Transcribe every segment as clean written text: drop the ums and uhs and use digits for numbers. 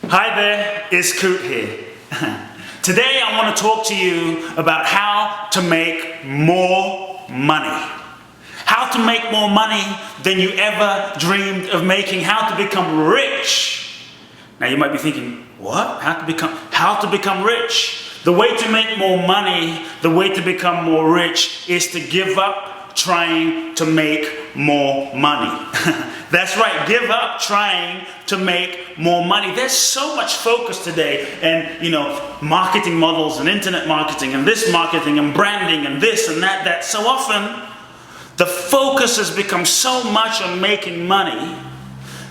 Hi there, it's Kute here. Today I want to talk to you about how to make more money. How to make more money than you ever dreamed of making. How to become rich. Now you might be thinking, what? How to become rich? The way to make more money, the way to become more rich is to give up trying to make more money. That's right, give up trying to make more money. There's so much focus today and marketing models and internet marketing and this marketing and branding and this and that. So often the focus has become so much on making money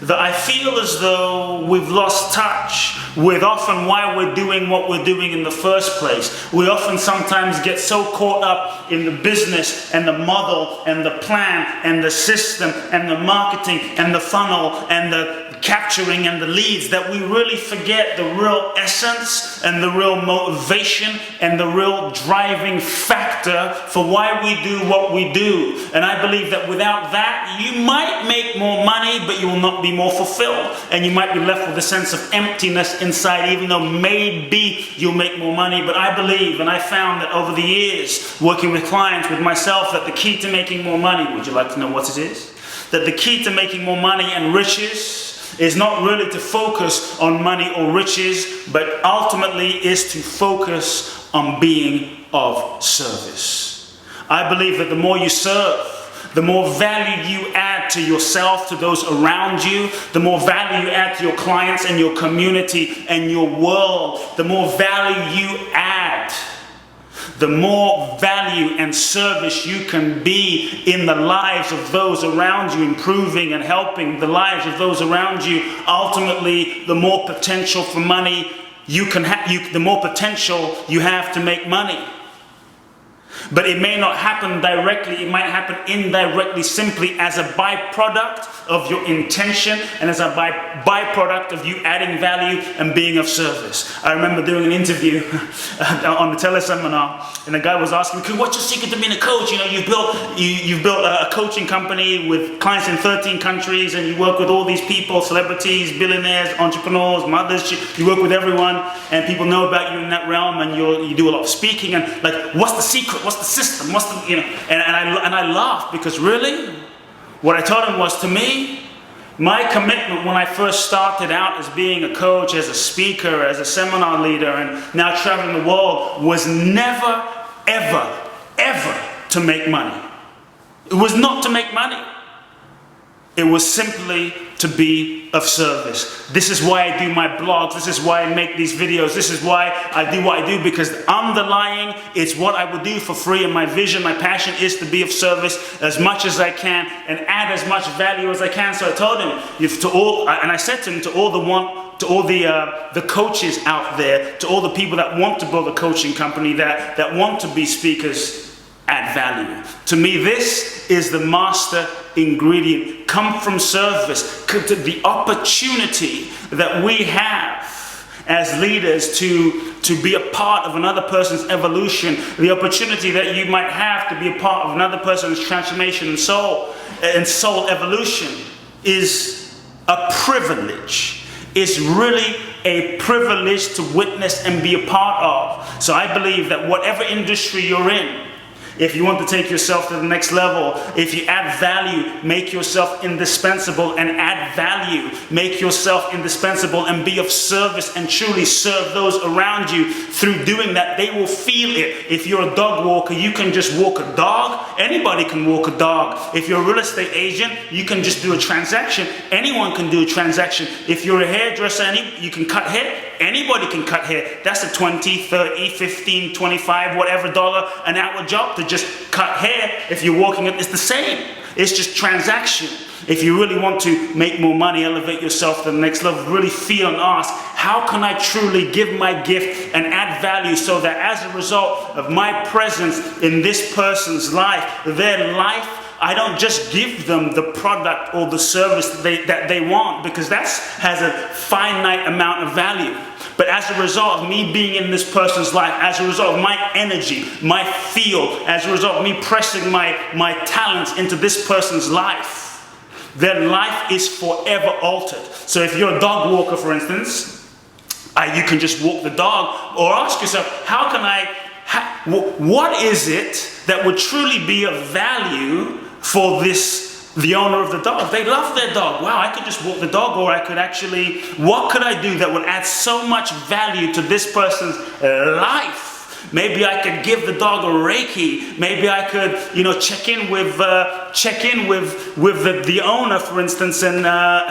that I feel as though we've lost touch with often why we're doing what we're doing in the first place. We often sometimes get so caught up in the business and the model and the plan and the system and the marketing and the funnel and the capturing and the leads that we really forget the real essence and the real motivation and the real driving factor for why we do what we do. And I believe that without that, you might make more money, but you will not be more fulfilled. And you might be left with a sense of emptiness inside, even though maybe you'll make more money. But I believe, and I found that over the years, working with clients, with myself, that the key to making more money, would you like to know what it is? That the key to making more money and riches is not really to focus on money or riches, but ultimately is to focus on being of service. I believe that the more you serve, the more value you add to yourself, to those around you, the more value you add to your clients and your community and your world, the more value you add, the more value and service you can be in the lives of those around you, improving and helping the lives of those around you. Ultimately, the more potential for money you can have, the more potential you have to make money. But it may not happen directly, it might happen indirectly, simply as a byproduct of your intention and as a byproduct of you adding value and being of service. I remember doing an interview on the teleseminar, and the guy was asking me, what's your secret to being a coach? You've built a coaching company with clients in 13 countries, and you work with all these people, celebrities, billionaires, entrepreneurs, mothers, you work with everyone, and people know about you in that realm, and you do a lot of speaking, and what's the secret? What's the system? What's the, and I laughed, because really, what I told him was, to me, my commitment when I first started out as being a coach, as a speaker, as a seminar leader, and now traveling the world, was never, ever, ever to make money. It was not to make money. It was simply to be of service. This is why I do my blogs. This is why I make these videos. This is why I do what I do, because underlying, it's what I would do for free, and my vision, my passion is to be of service as much as I can and add as much value as I can. So I told him, and I said to him, to all the coaches out there, to all the people that want to build a coaching company, that want to be speakers, add value. To me, this is the master ingredient. Come from service. To the opportunity that we have as leaders to be a part of another person's evolution, the opportunity that you might have to be a part of another person's transformation and soul evolution is a privilege. It's really a privilege to witness and be a part of. So I believe that whatever industry you're in, if you want to take yourself to the next level, if you add value, make yourself indispensable and add value. Make yourself indispensable and be of service and truly serve those around you. Through doing that, they will feel it. If you're a dog walker, you can just walk a dog. Anybody can walk a dog. If you're a real estate agent, you can just do a transaction. Anyone can do a transaction. If you're a hairdresser, you can cut hair. Anybody can cut hair. That's a 20, 30, 15, 25, whatever dollar an hour job to just cut hair. If you're walking it, it's the same. It's just transaction. If you really want to make more money, elevate yourself to the next level, really feel and ask, how can I truly give my gift and add value so that as a result of my presence in this person's life, their life, I don't just give them the product or the service that they want, because that has a finite amount of value. But as a result of me being in this person's life, as a result of my energy, my field, as a result of me pressing my talents into this person's life, their life is forever altered. So if you're a dog walker, for instance, You can just walk the dog, or ask yourself, what is it that would truly be of value for the owner of the dog? They love their dog. Wow, I could just walk the dog, or I could actually, what could I do that would add so much value to this person's life? Maybe I could give the dog a Reiki. Maybe I could, check in with the owner, for instance. And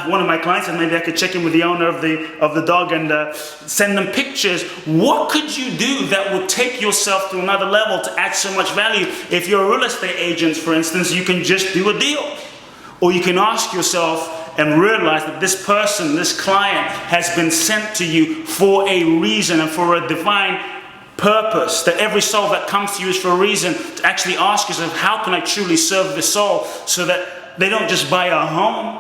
one of my clients said maybe I could check in with the owner of the dog and send them pictures. What could you do that would take yourself to another level to add so much value? If you're a real estate agent, for instance, you can just do a deal, or you can ask yourself and realize that this person, this client, has been sent to you for a reason and for a divine purpose, that every soul that comes to you is for a reason. To actually ask yourself, how can I truly serve this soul, so that they don't just buy a home,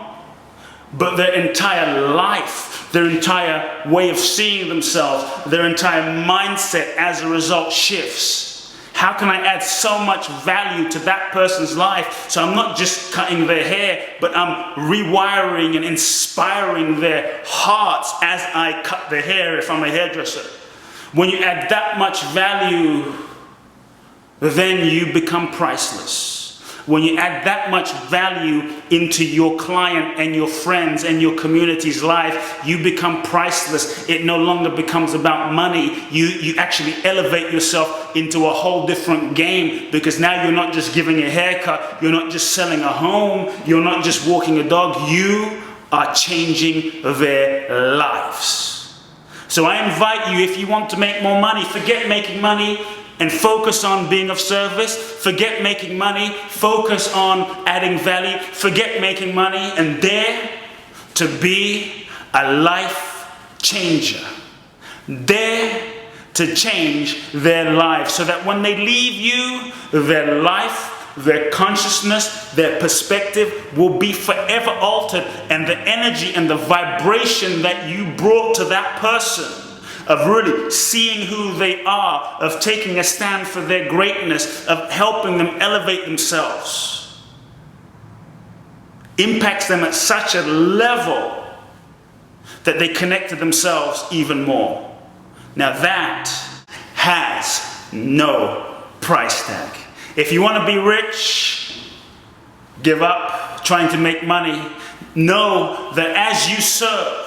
but their entire life, their entire way of seeing themselves, their entire mindset as a result shifts. How can I add so much value to that person's life, so I'm not just cutting their hair, but I'm rewiring and inspiring their hearts as I cut their hair if I'm a hairdresser? When you add that much value, then you become priceless. When you add that much value into your client and your friends and your community's life, you become priceless. It no longer becomes about money. You actually elevate yourself into a whole different game, because now you're not just giving a haircut, you're not just selling a home, you're not just walking a dog, you are changing their lives. So I invite you, if you want to make more money, forget making money and focus on being of service. Forget making money, focus on adding value. Forget making money and dare to be a life changer. Dare to change their lives, so that when they leave you, their life, their consciousness, their perspective will be forever altered, and the energy and the vibration that you brought to that person, of really seeing who they are, of taking a stand for their greatness, of helping them elevate themselves, impacts them at such a level that they connect to themselves even more. Now that has no price tag. If you want to be rich, give up trying to make money. Know that as you serve,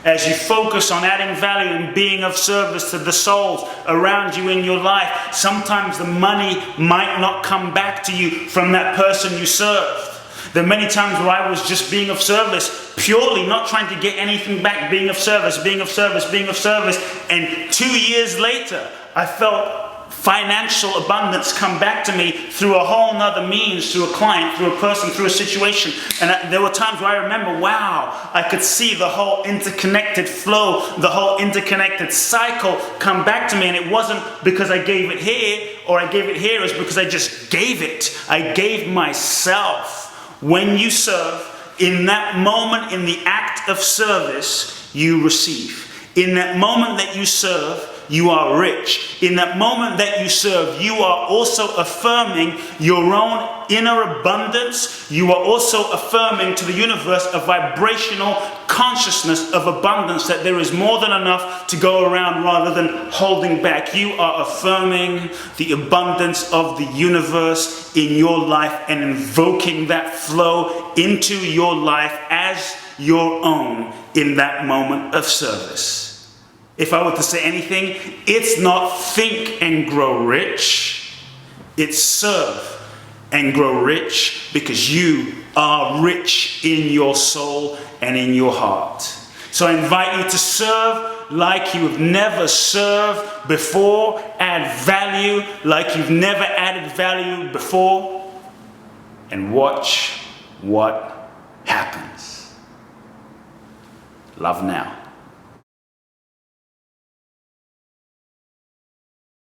as you focus on adding value and being of service to the souls around you in your life, sometimes the money might not come back to you from that person you served. There are many times where I was just being of service, purely not trying to get anything back, being of service, being of service, being of service. And 2 years later, I felt financial abundance come back to me through a whole nother means, through a client, through a person, through a situation. And there were times where I remember, wow, I could see the whole interconnected flow, the whole interconnected cycle come back to me. And it wasn't because I gave it here or I gave it here, it was because I just gave it. I gave myself. When you serve, in that moment, in the act of service, you receive. In that moment that you serve, you are rich. In that moment that you serve, you are also affirming your own inner abundance. You are also affirming to the universe a vibrational consciousness of abundance, that there is more than enough to go around rather than holding back. You are affirming the abundance of the universe in your life and invoking that flow into your life as your own in that moment of service. If I were to say anything, it's not think and grow rich, it's serve and grow rich, because you are rich in your soul and in your heart. So I invite you to serve like you have never served before. Add value like you've never added value before. And watch what happens. Love now.